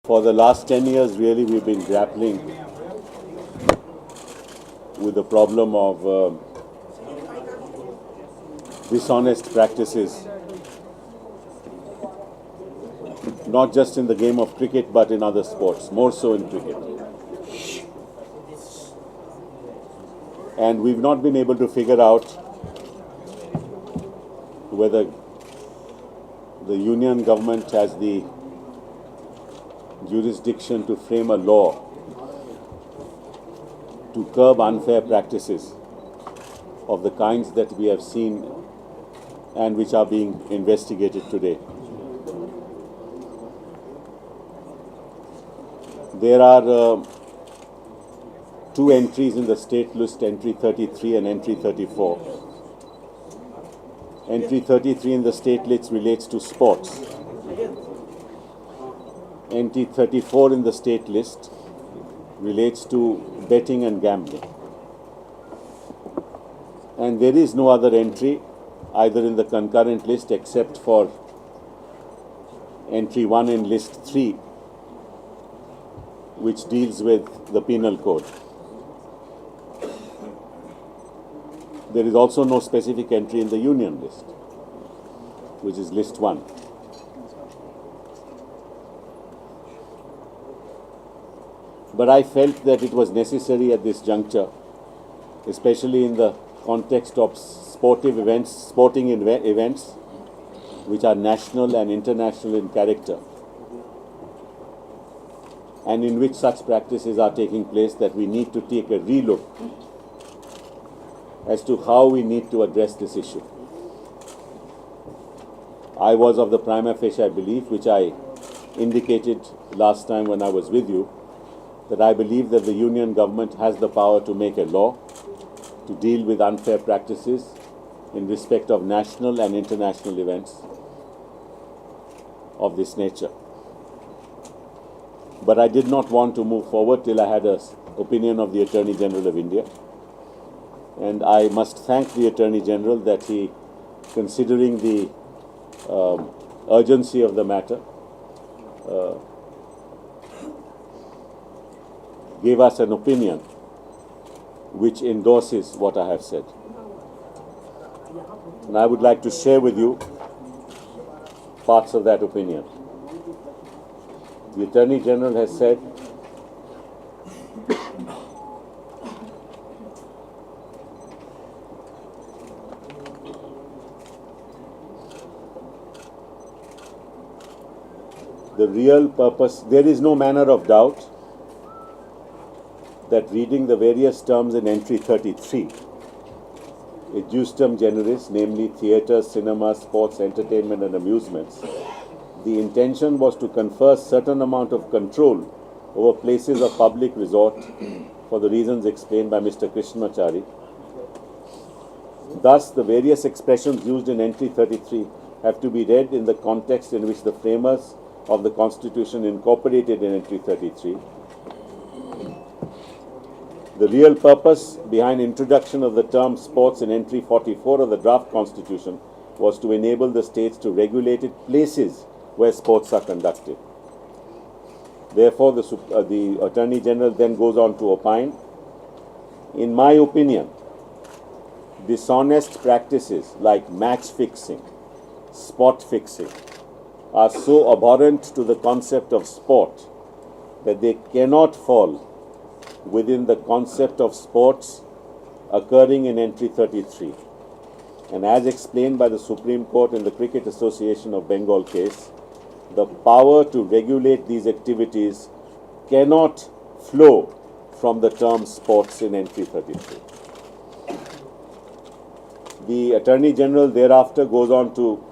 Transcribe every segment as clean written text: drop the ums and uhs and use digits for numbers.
For the last 10 years, really, we've been grappling with the problem of dishonest practices, not just in the game of cricket, but in other sports, more so in cricket. And we've not been able to figure out whether the union government has the jurisdiction to frame a law to curb unfair practices of the kinds that we have seen and which are being investigated today. There are two entries in the state list, entry 33 and entry 34. Entry 33 in the state list relates to sports. Entry 34 in the state list relates to betting and gambling. And there is no other entry either in the concurrent list except for entry 1 in list 3, which deals with the penal code. There is also no specific entry in the union list, which is list 1. But I felt that it was necessary at this juncture, especially in the context of sporting events, which are national and international in character, and in which such practices are taking place, that we need to take a relook as to how we need to address this issue. I was of the prima facie belief, which I indicated last time when I was with you, that I believe that the union government has the power to make a law to deal with unfair practices in respect of national and international events of this nature. But I did not want to move forward till I had an opinion of the Attorney General of India. And I must thank the Attorney General that he, considering the urgency of the matter, gave us an opinion which endorses what I have said. And I would like to share with you parts of that opinion. The Attorney General has said the real purpose, there is no manner of doubt that reading the various terms in entry 33, justum generis, namely theatres, cinemas, sports, entertainment and amusements, the intention was to confer certain amount of control over places of public resort for the reasons explained by Mr. Krishnamachari. Thus, the various expressions used in entry 33 have to be read in the context in which the framers of the Constitution incorporated in entry 33. The real purpose behind introduction of the term sports in entry 44 of the draft Constitution was to enable the states to regulate places where sports are conducted. Therefore, the Attorney General then goes on to opine, in my opinion, dishonest practices like match fixing, spot fixing, are so abhorrent to the concept of sport that they cannot fall within the concept of sports occurring in entry 33. And as explained by the Supreme Court in the Cricket Association of Bengal case, the power to regulate these activities cannot flow from the term sports in entry 33. The Attorney General thereafter goes on to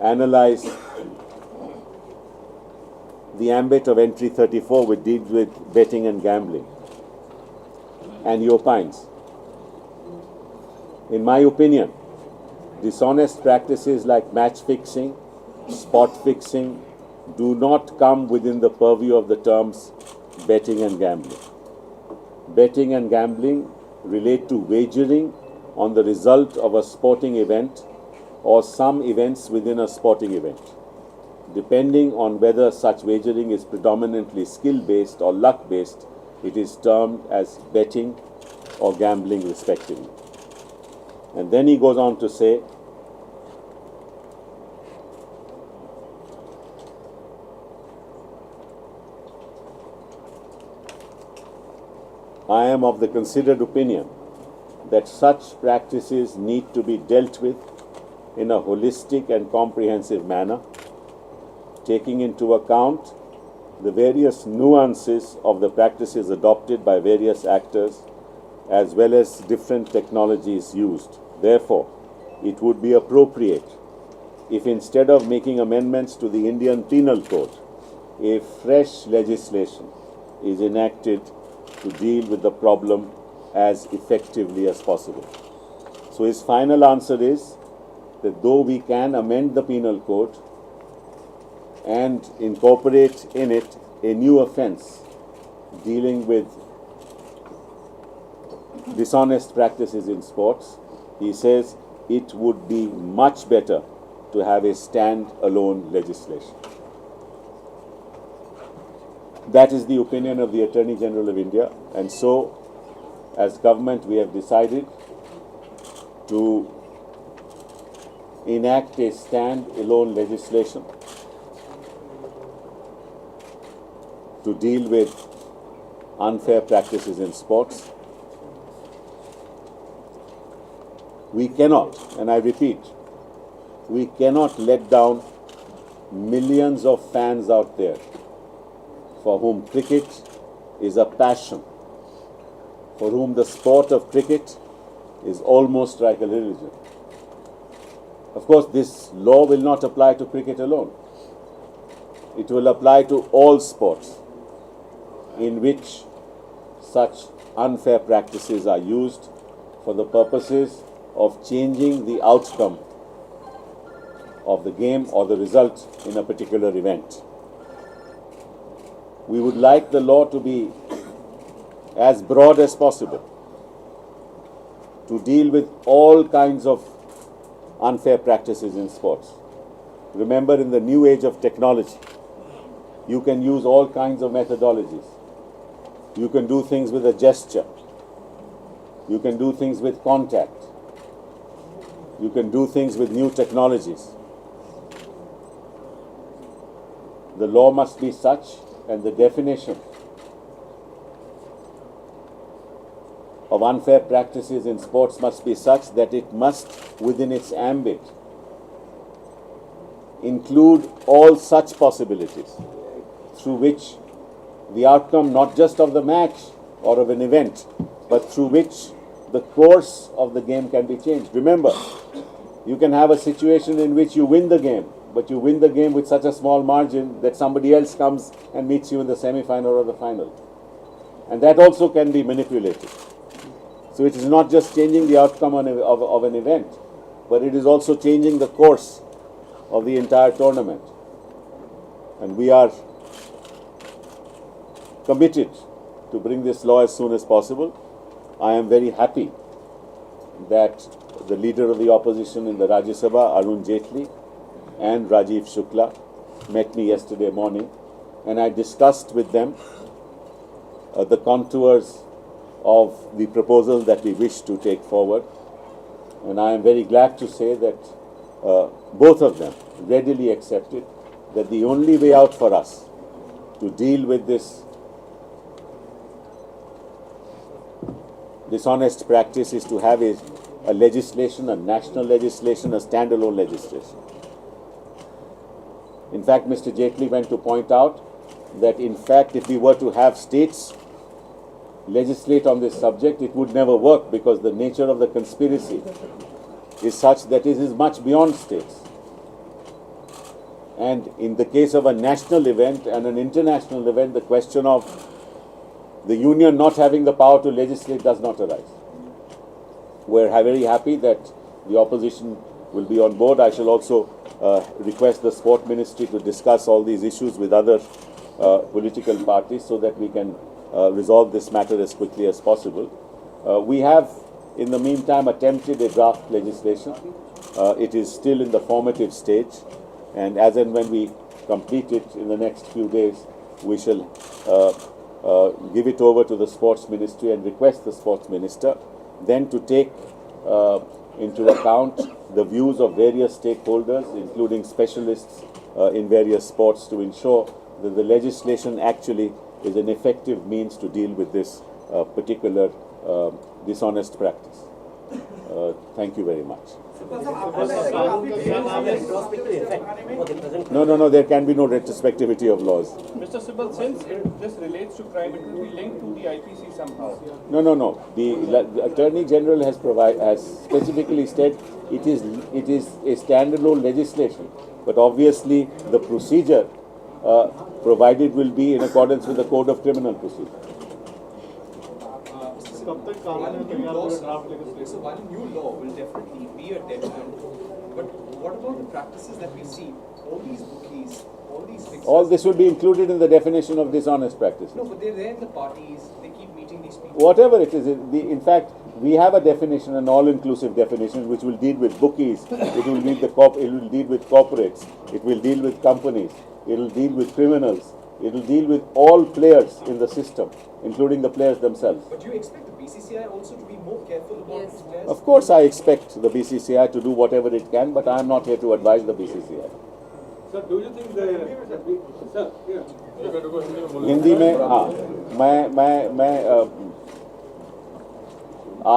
analyze the ambit of entry 34, which deals with betting and gambling. And he opines, in my opinion, dishonest practices like match fixing, spot fixing, do not come within the purview of the terms betting and gambling. Betting and gambling relate to wagering on the result of a sporting event or some events within a sporting event. Depending on whether such wagering is predominantly skill-based or luck-based, it is termed as betting or gambling respectively. And then he goes on to say, I am of the considered opinion that such practices need to be dealt with in a holistic and comprehensive manner, taking into account the various nuances of the practices adopted by various actors as well as different technologies used. Therefore, it would be appropriate if instead of making amendments to the Indian Penal Code, a fresh legislation is enacted to deal with the problem as effectively as possible. So his final answer is that though we can amend the Penal Code and incorporate in it a new offence dealing with dishonest practices in sports, he says it would be much better to have a stand-alone legislation. That is the opinion of the Attorney General of India, and so as government we have decided to enact a stand-alone legislation to deal with unfair practices in sports. We cannot, and I repeat, we cannot let down millions of fans out there for whom cricket is a passion, for whom the sport of cricket is almost like a religion. Of course, this law will not apply to cricket alone. It will apply to all sports in which such unfair practices are used for the purposes of changing the outcome of the game or the result in a particular event. We would like the law to be as broad as possible to deal with all kinds of unfair practices in sports. Remember, in the new age of technology, you can use all kinds of methodologies. You can do things with a gesture. You can do things with contact. You can do things with new technologies. The law must be such, and the definition of unfair practices in sports must be such that it must, within its ambit, include all such possibilities through which the outcome not just of the match or of an event, but through which the course of the game can be changed. Remember, you can have a situation in which you win the game, but you win the game with such a small margin that somebody else comes and meets you in the semi-final or the final. And that also can be manipulated. So it is not just changing the outcome of an event, but it is also changing the course of the entire tournament. And we are committed to bring this law as soon as possible. I am very happy that the leader of the opposition in the Rajya Sabha, Arun Jaitley, and Rajiv Shukla met me yesterday morning, and I discussed with them the contours of the proposal that we wish to take forward. And I am very glad to say that both of them readily accepted that the only way out for us to deal with this dishonest practice is to have a legislation, a national legislation, a standalone legislation. In fact, Mr. Jaitley went to point out that, in fact, if we were to have states legislate on this subject, it would never work because the nature of the conspiracy is such that it is much beyond states. And in the case of a national event and an international event, the question of the union not having the power to legislate does not arise. We're very happy that the opposition will be on board. I shall also request the Sport Ministry to discuss all these issues with other political parties so that we can resolve this matter as quickly as possible. We have, in the meantime, attempted a draft legislation. It is still in the formative stage, and as and when we complete it in the next few days, we shall give it over to the Sports Ministry and request the Sports Minister then to take into account the views of various stakeholders, including specialists in various sports, to ensure that the legislation actually is an effective means to deal with this particular dishonest practice. Thank you very much. No, there can be no retrospectivity of laws. Mr. Sibal, since this relates to crime, it will be linked to the IPC somehow. No. The Attorney General has specifically said it is a standalone legislation, but obviously the procedure provided will be in accordance with the Code of Criminal Procedure. So one new law will definitely be a deterrent. But what about the practices that we see? All these bookies, all these fixers. All this will be included in the definition of dishonest practices. No, but they're there in the parties. They keep meeting these people. Whatever it is, in fact, we have a definition, an all-inclusive definition, which will deal with bookies. It will deal with corporates. It will deal with companies. It will deal with criminals. It will deal with all players in the system, including the players themselves. But do you expect the BCCI also to be more careful about these players? Of course, I expect the BCCI to do whatever it can, but I am not here to advise the BCCI. Sir, do you think sir, here. Hindi में हाँ मैं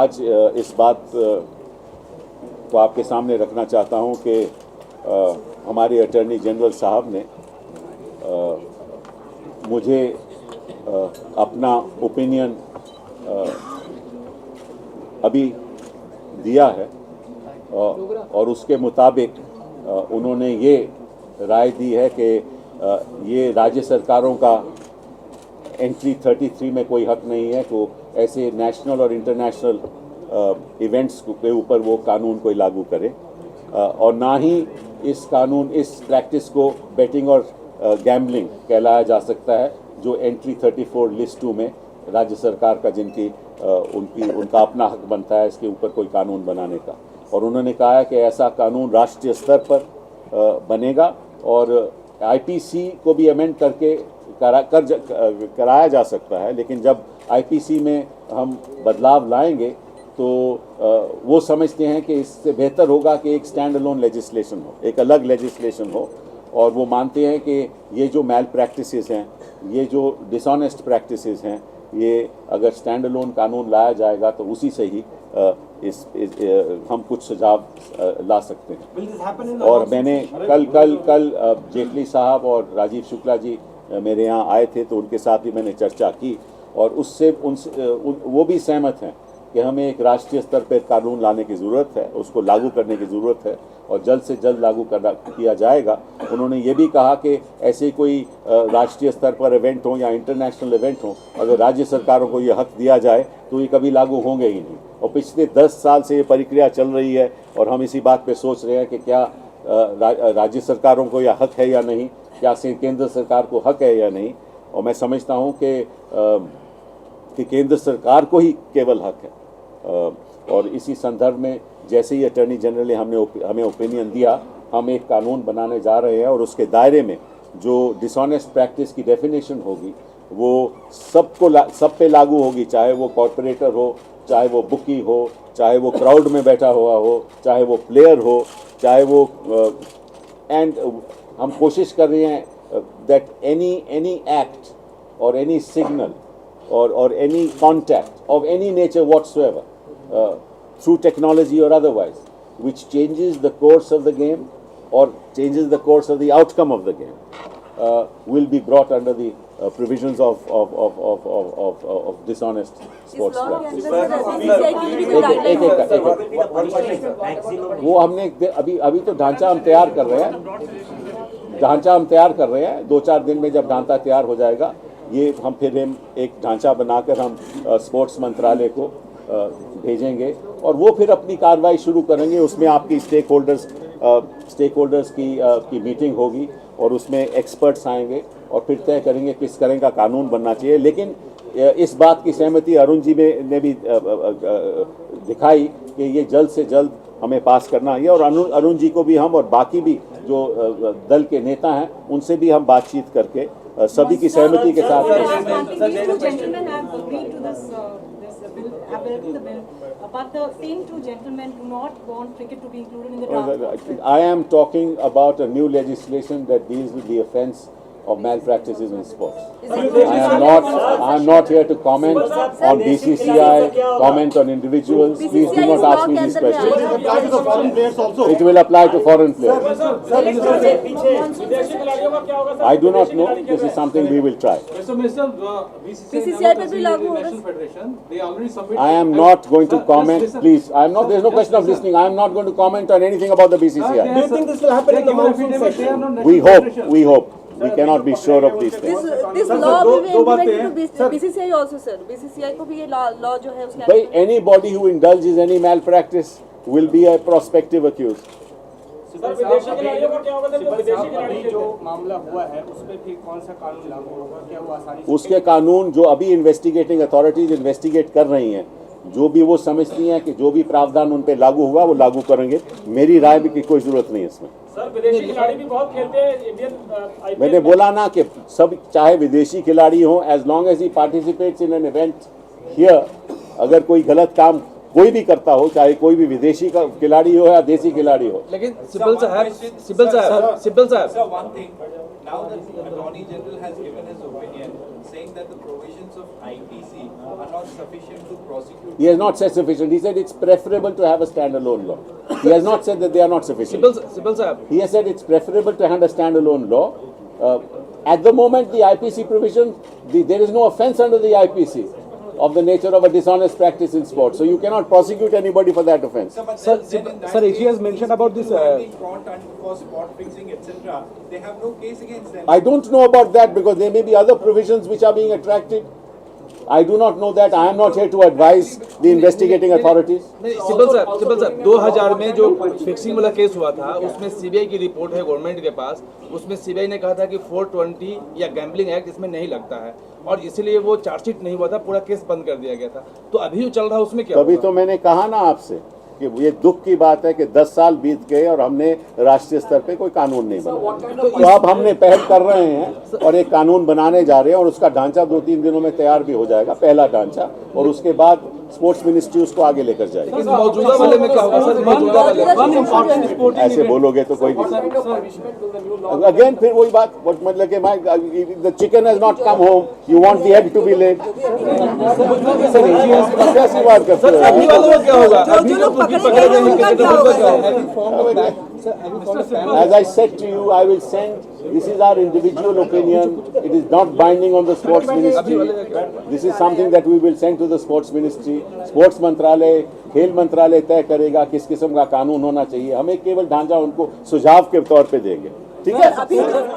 आज इस बात को आपके सामने रखना चाहता हूँ कि हमारे अटॉर्नी जनरल साहब ने मुझे अपना ओपिनियन अभी दिया है और उसके मुताबिक उन्होंने ये राय दी है कि ये राज्य सरकारों का एंट्री 33 में कोई हक नहीं है को ऐसे नेशनल और इंटरनेशनल इवेंट्स के ऊपर वो कानून कोई लागू करे और ना ही इस प्रैक्टिस को बेटिंग और गैम्बलिंग कहलाया जा सकता है, जो एंट्री 34 लिस्ट 2 में राज्य सरकार का उनका अपना हक बनता है इसके ऊपर कोई कानून बनाने का। और उन्होंने कहा है कि ऐसा कानून राष्ट्रीय स्तर पर बनेगा और आईपीसी को भी अमेंड करके कराया जा सकता है, लेकिन जब आईपीसी में हम बदलाव लाएंगे तो वो समझते हैं कि इससे बेहतर होगा कि एक स्टैंड अलोन लेजिस्लेशन हो, एक अलग लेजिस्लेशन हो। और वो मानते हैं कि ये जो मैल प्रैक्टिसेस हैं, ये जो डिसऑनेस्ट प्रैक्टिसेस हैं, ये अगर स्टैंड अलोन कानून लाया जाएगा तो उसी से ही हम कुछ सुझाव ला सकते हैं। और मैंने कल जेटली साहब और राजीव शुक्ला जी मेरे यहाँ आए थे तो उनके साथ भी मैंने चर्चा की और वो भी सहमत हैं कि हमें एक राष्ट्रीय स्तर पर कानून लाने की ज़रूरत है, उसको लागू करने की ज़रूरत है और जल्द से जल्द लागू किया जाएगा। उन्होंने ये भी कहा कि ऐसे कोई राष्ट्रीय स्तर पर इवेंट हो या इंटरनेशनल इवेंट हो, अगर राज्य सरकारों को ये हक दिया जाए तो ये कभी लागू होंगे ही नहीं। और पिछले 10 साल से ये प्रक्रिया चल रही है और हम इसी बात पे सोच रहे हैं कि क्या राज्य सरकारों को यह हक है या नहीं, क्या केंद्र सरकार को हक है या नहीं। और मैं समझता हूँ कि केंद्र सरकार को ही केवल हक है। और इसी संदर्भ में जैसे ही अटॉर्नी जनरल ने हमें ओपिनियन दिया, हम एक कानून बनाने जा रहे हैं और उसके दायरे में जो डिसऑनेस्ट प्रैक्टिस की डेफिनेशन होगी वो सब पे लागू होगी, चाहे वो कॉर्पोरेटर हो, चाहे वो बुकी हो, चाहे वो क्राउड में बैठा हुआ हो, चाहे वो प्लेयर हो, चाहे वो एंड हम कोशिश कर रहे हैं दैट एनी एक्ट और any signal or any contact of any nature whatsoever through technology or otherwise which changes the course of the game or changes the course of the outcome of the game will be brought under the provisions of dishonest sports practice. वो हमने अभी तो ढांचा हम तैयार कर रहे हैं 2-4 दिन में जब ढांचा तैयार हो जाएगा ये हम फिर एक ढांचा बनाकर हम स्पोर्ट्स मंत्रालय को भेजेंगे और वो फिर अपनी कार्रवाई शुरू करेंगे। उसमें आपकी स्टेक होल्डर्स की मीटिंग होगी और उसमें एक्सपर्ट्स आएंगे और फिर तय करेंगे किस तरह का कानून बनना चाहिए। लेकिन इस बात की सहमति अरुण जी ने भी दिखाई कि ये जल्द से जल्द हमें पास करना है। और अरुण जी को भी हम और बाकी भी जो दल के नेता हैं उनसे भी हम बातचीत करके सभी की सहमति के साथ These two gentlemen have agreed to this bill, have written the bill, but the same two gentlemen do not want cricket to be included in the draft. I am talking about a new legislation that deals with the offence of malpractices in sports. I am not here to comment on BCCI, comment on individuals. Please do not ask me these questions. It will apply to foreign players. I do not know. This is something we will try. BCCI पे भी लागू होगा National Federation. They already submitted. I am not going to comment. Please, I am not. There is no question of listening. I am not going to comment on anything about the BCCI. Do you think this will happen in the monsoon session? We hope. We hope. We cannot be sure of these things. This law will be implemented to BCCI also, sir. BCCI को भी ये law जो है उसके By anybody who indulges any malpractice will be a prospective accused. Sir विदेशी खिलाड़ियों का क्या होगा सर? जो विदेशी खिलाड़ी अभी जो मामला हुआ है उस पर फिर कौन सा कानून लागू होगा? क्या वो आसानी से उसके कानून जो अभी इन्वेस्टिगेटिंग अथॉरिटीज इन्वेस्टिगेट कर रही हैं, जो भी वो समझती हैं कि जो भी प्रावधान उन पे लागू हुआ वो लागू करेंगे। मेरी राय भी की कोई जरूरत नहीं है इसमें। सर विदेशी खिलाड़ी भी बहुत खेलते हैं इंडियन आईपीएल। मैंने बोला ना कि सब चाहे विदेशी खिलाड़ी हो, as long as he participates in an event here, अगर कोई गलत काम कोई भी करता हो, चाहे कोई भी विदेशी का खिलाड़ी हो या देसी खिलाड़ी हो। लेकिन सिब्बल साहब Sir, one thing. Now the Attorney General has given his opinion, saying that the provisions of IPC are not sufficient to prosecute. He has not said sufficient. He said it's preferable to have a standalone law. He has not said that they are not sufficient. Sibal साहब He has said it's preferable to have a standalone law. At the moment, the IPC provision, there is no offence under the IPC of the nature of a dishonest practice in sport. So you cannot prosecute anybody for that offence. Sir, AG has mentioned about this. Being brought under for spot fixing, etc. They have no case against them. I don't know about that because there may be other provisions which are being attracted. I do not know that. I am not here to advise the investigating authorities. नहीं सिब्बल साहब 2000 में जो fixing वाला case हुआ था उसमें CBI की report है गवर्नमेंट के पास। उसमें सीबीआई ने कहा था कि 420 या गैम्बलिंग एक्ट इसमें नहीं लगता है और इसलिए वो चार्जशीट नहीं हुआ था, पूरा केस बंद कर दिया गया था। तो अभी जो चल रहा है उसमें क्या तभी होगा? तो मैंने कहा ना आपसे कि ये दुख की बात है कि 10 साल बीत गए और हमने राष्ट्रीय स्तर पे कोई कानून नहीं बनाया। तो अब हमने पहल कर रहे हैं और एक कानून बनाने जा रहे हैं और उसका ढांचा 2-3 दिनों में तैयार भी हो जाएगा, पहला ढांचा, और उसके बाद स्पोर्ट्स मिनिस्ट्री उसको आगे लेकर जाएगी। लेकिन मौजूदा वाले में क्या होगा सर? मौजूदा वाले ऐसे बोलोगे तो कोई नहीं। अगेन फिर वही बात, मतलब कि the chicken has not come home, you want the egg to be laid. कैसी बात करते हो? अभी वालों में क्या होगा? अभी जो पकड़े गए हैं उनका क्या होगा? As I said to you, I will send. This is our individual opinion. It is not binding on the sports ministry. This is something that we will send to the sports ministry. Sports मंत्रालय, खेल मंत्रालय तय करेगा किस किस्म का कानून होना चाहिए। हमें केवल ढांचा उनको सुझाव के तौर पे देंगे। ठीक है।